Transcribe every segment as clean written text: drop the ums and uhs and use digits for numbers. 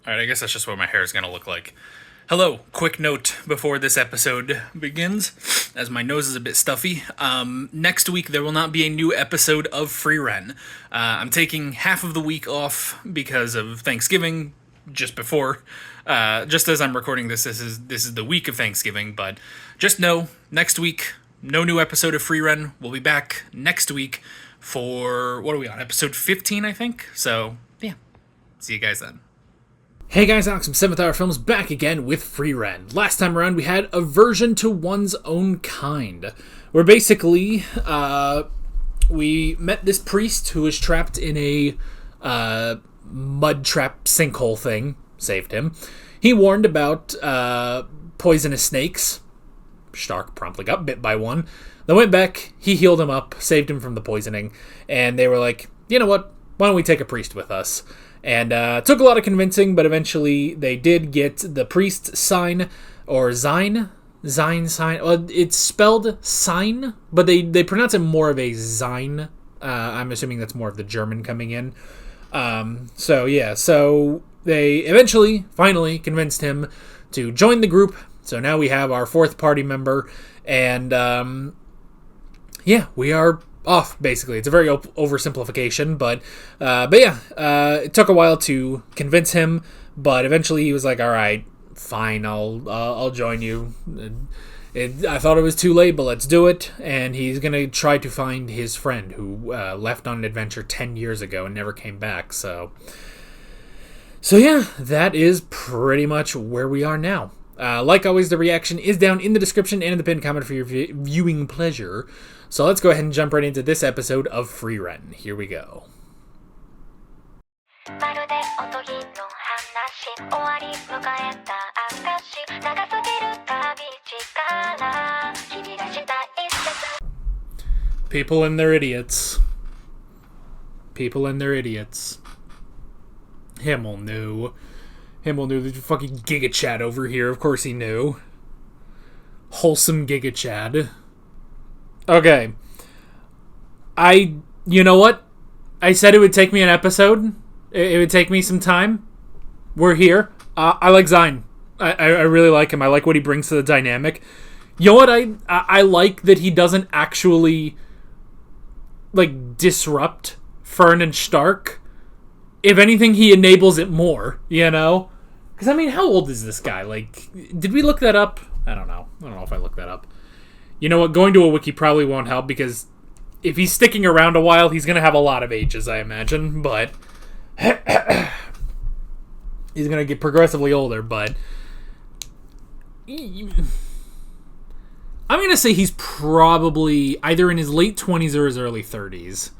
Alright, I guess that's just what my hair is going to look like. Hello, quick note before this episode begins, as my nose is a bit stuffy. Next week there will not be a new episode of Frieren. I'm taking half of the week off because of Thanksgiving, just before. Just as I'm recording this, this is the week of Thanksgiving, but just know, next week, no new episode of Frieren. We'll be back next week for, what are we on, episode 15, I think? So, yeah, see you guys then. Hey guys, Alex from 7th Hour Films back again with Frieren. Last time around we had Aversion to One's Own Kind, where basically we met this priest who was trapped in a mud trap sinkhole thing, saved him. He warned about poisonous snakes. Stark promptly got bit by one. They went back, he healed him up, saved him from the poisoning, and they were like, you know what, why don't we take a priest with us? And it took a lot of convincing, but eventually they did get the priest sign, or sign. Well, it's spelled sign, but they pronounce it more of a sign. I'm assuming that's more of the German coming in. So they eventually, finally convinced him to join the group. So now we have our fourth party member, and we are off, basically. It's a very oversimplification, but it took a while to convince him, but eventually he was like, all right, fine, I'll join you. I thought it was too late, but let's do it. And he's gonna try to find his friend who left on an adventure 10 years ago and never came back. So yeah, that is pretty much where we are now. Like always, the reaction is down in the description and in the pinned comment for your viewing pleasure. So let's go ahead and jump right into this episode of Frieren. Here we go. People and their idiots. People and their idiots. Himmel knew. Himmel knew. There's fucking Giga Chad over here. Of course he knew. Wholesome Giga Chad. Okay. You know what? I said it would take me an episode. It would take me some time. We're here. I like Zine. I really like him. I like what he brings to the dynamic. You know what? I like that he doesn't actually, disrupt Fern and Stark. If anything, he enables it more, you know? Because, how old is this guy? Did we look that up? I don't know. I don't know if I looked that up. You know what? Going to a wiki probably won't help, because if he's sticking around a while, he's going to have a lot of ages, I imagine. But he's going to get progressively older, but I'm going to say he's probably either in his late 20s or his early 30s.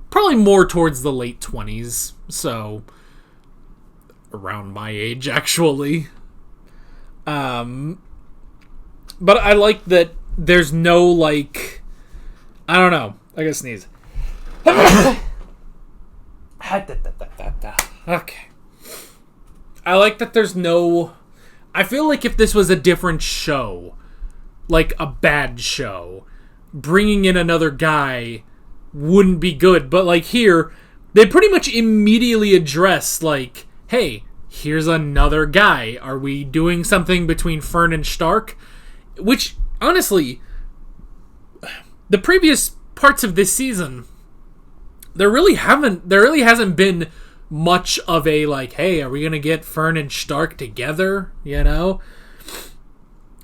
Probably more towards the late 20s, so around my age, actually. But I like that there's no, I don't know. I gotta sneeze. Okay. I like that there's no... I feel like if this was a different show, like a bad show, bringing in another guy wouldn't be good. But, here, they pretty much immediately address, hey, here's another guy. Are we doing something between Fern and Stark? Which, honestly, the previous parts of this season, there really hasn't been much of a, hey, are we going to get Fern and Stark together, you know?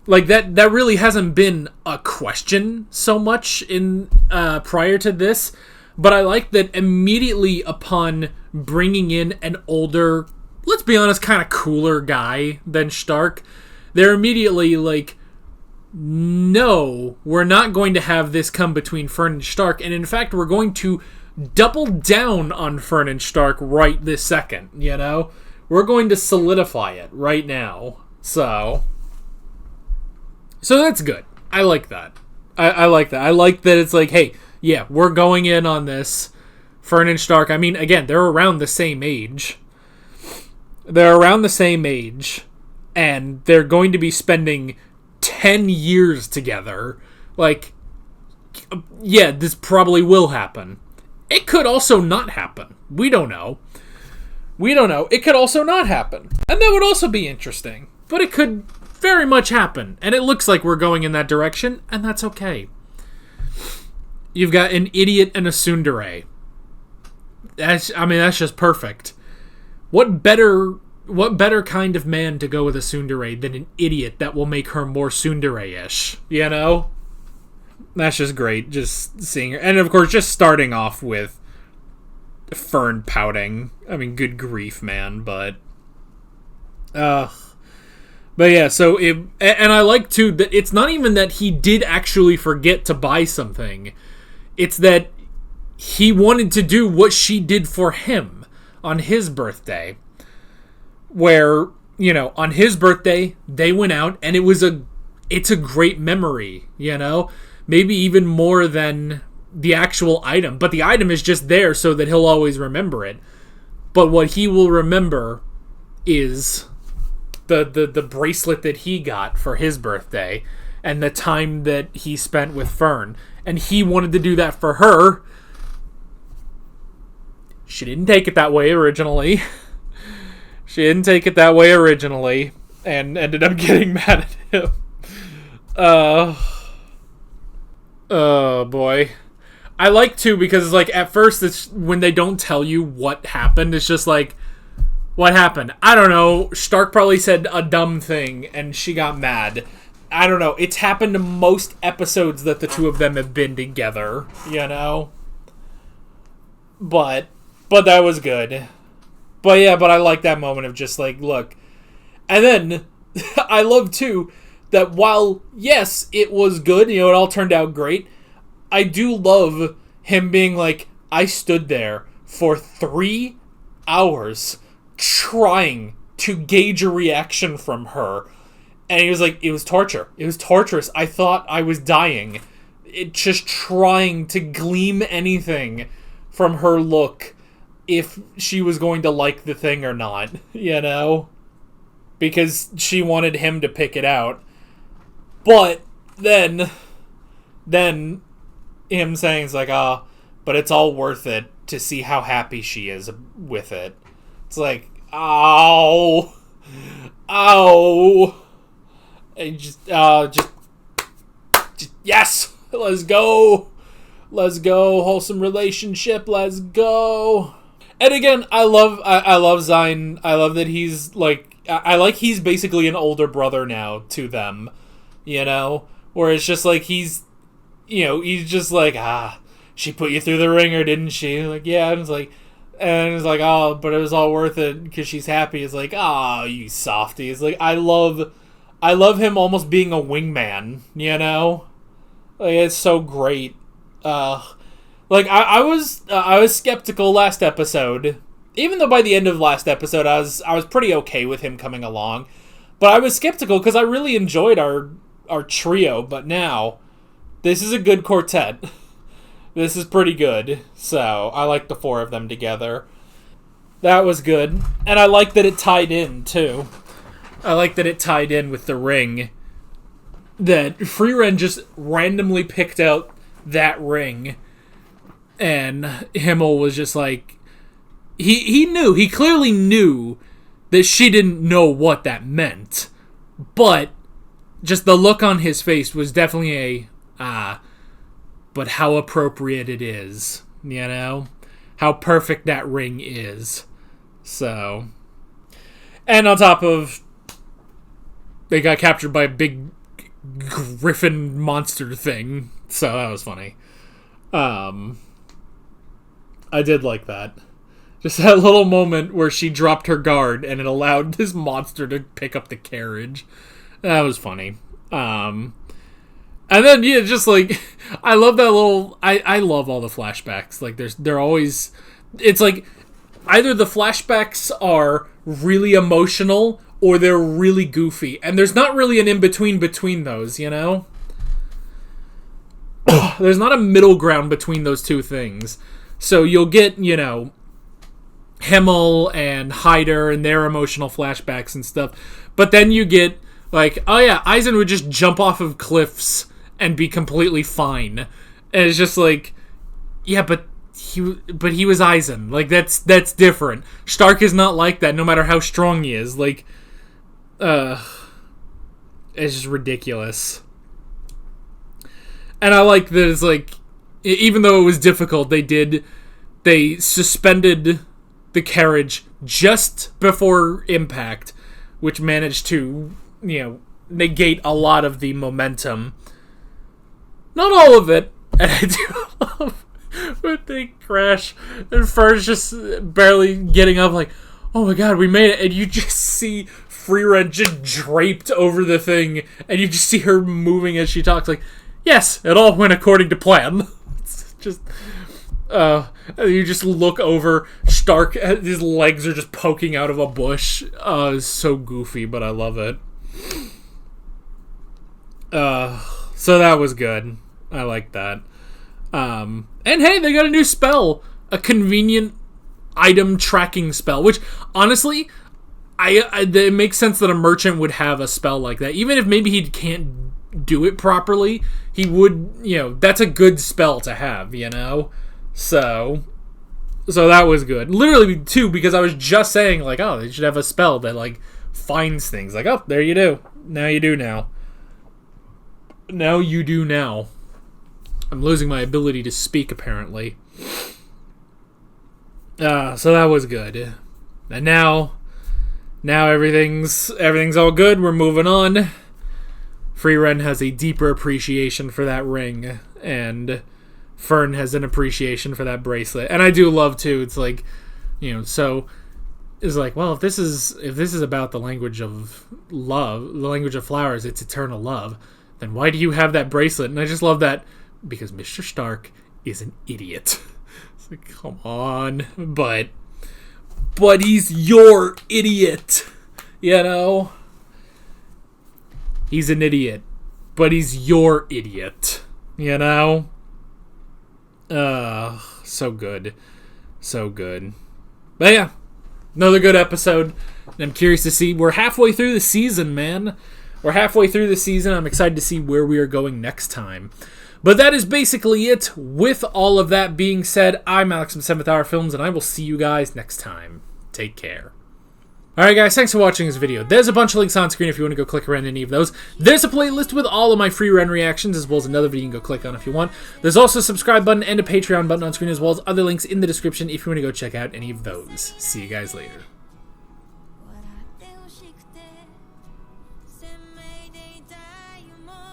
That really hasn't been a question so much in prior to this, but I like that immediately upon bringing in an older, let's be honest, kind of cooler guy than Stark, they're immediately no, we're not going to have this come between Fern and Stark, and in fact, we're going to double down on Fern and Stark right this second, you know? We're going to solidify it right now. So that's good. I like that. I like that. I like that it's hey, yeah, we're going in on this. Fern and Stark, again, they're around the same age. And they're going to be spending 10 years together. Yeah, this probably will happen. It could also not happen. We don't know. We don't know. It could also not happen. And that would also be interesting. But it could very much happen. And it looks like we're going in that direction, and that's okay. You've got an idiot and a tsundere. That's just perfect. What better kind of man to go with a tsundere than an idiot that will make her more tsundere-ish? You know? That's just great, just seeing her. And of course, just starting off with Fern pouting. I mean, good grief, man, but yeah, so and I like, too, that it's not even that he did actually forget to buy something. It's that he wanted to do what she did for him on his birthday. Where, on his birthday, they went out, and it's a great memory, Maybe even more than the actual item. But the item is just there so that he'll always remember it. But what he will remember is the bracelet that he got for his birthday and the time that he spent with Fern. And he wanted to do that for her. She didn't take it that way originally. And ended up getting mad at him. Oh boy. I like too, because it's like, at first, it's when they don't tell you what happened, it's just like, what happened? I don't know. Stark probably said a dumb thing and she got mad. I don't know. It's happened to most episodes that the two of them have been together, But that was good. But yeah, I like that moment of just like, look. And then, I love too, that while, yes, it was good, it all turned out great, I do love him being like, I stood there for 3 hours trying to gauge a reaction from her. And he was like, it was torture. It was torturous. I thought I was dying. Just trying to glean anything from her look, if she was going to like the thing or not, Because she wanted him to pick it out. But then him saying, it's like, but it's all worth it to see how happy she is with it. It's like, ow. And just yes, let's go. Wholesome relationship, let's go. And again, I love Zion. I love that he's like, I like he's basically an older brother now to them, where it's just like he's just like, she put you through the ringer, didn't she? Like, yeah, and it's like, oh, but it was all worth it because she's happy. It's like, oh, you softy. It's like, I love him almost being a wingman, Like, it's so great. Like, I was skeptical last episode, even though by the end of last episode I was pretty okay with him coming along, but I was skeptical because I really enjoyed our trio. But now, this is a good quartet. This is pretty good, so I like the four of them together. That was good, and I like that it tied in too. I like that it tied in with the ring. That Frieren just randomly picked out that ring, and Himmel was just like, he clearly knew that she didn't know what that meant, but just the look on his face was definitely but how appropriate it is, how perfect that ring is. So, and on top of, they got captured by a big griffin monster thing, so that was funny. I did like that. Just that little moment where she dropped her guard and it allowed this monster to pick up the carriage. That was funny. And then, yeah, just like, I love that little, I love all the flashbacks. Like, they're always, it's like, either the flashbacks are really emotional or they're really goofy. And there's not really an in-between between those, There's not a middle ground between those two things. So you'll get, Himmel and Hyder and their emotional flashbacks and stuff. But then you get, like, oh yeah, Eisen would just jump off of cliffs and be completely fine. And it's just like, yeah, but but he was Aizen. Like, that's different. Stark is not like that, no matter how strong he is. Like, it's just ridiculous. And I like that it's like, even though it was difficult, they suspended the carriage just before impact, which managed to, negate a lot of the momentum. Not all of it. And I do love when they crash and Fern's just barely getting up, like, oh my god, we made it. And you just see Frieren just draped over the thing, and you just see her moving as she talks, like, yes, it all went according to plan. It's just, you just look over, Stark, his legs are just poking out of a bush. It's so goofy, but I love it. So that was good. I like that. And hey, they got a new spell. A convenient item tracking spell, which, honestly, it makes sense that a merchant would have a spell like that. Even if maybe he can't do it properly, he would, that's a good spell to have, So that was good. Literally, too, because I was just saying, like, oh, they should have a spell that, like, finds things. Like, oh, there you do. Now you do now. Now you do now. I'm losing my ability to speak, apparently. So that was good. And now everything's all good. We're moving on. Frieren has a deeper appreciation for that ring, and Fern has an appreciation for that bracelet. And I do love, too, it's like, so it's like, well, if this is about the language of love, the language of flowers, it's eternal love, then why do you have that bracelet? And I just love that, because Mr. Stark is an idiot. It's like, come on. But he's your idiot. He's an idiot. But he's your idiot. So good. So good. But yeah, another good episode. And I'm curious to see. We're halfway through the season, man. We're halfway through the season. I'm excited to see where we are going next time. But that is basically it. With all of that being said, I'm Alex from 7th Hour Films, and I will see you guys next time. Take care. Alright guys, thanks for watching this video. There's a bunch of links on screen if you want to go click around any of those. There's a playlist with all of my Frieren reactions, as well as another video you can go click on if you want. There's also a subscribe button and a Patreon button on screen, as well as other links in the description if you want to go check out any of those. See you guys later.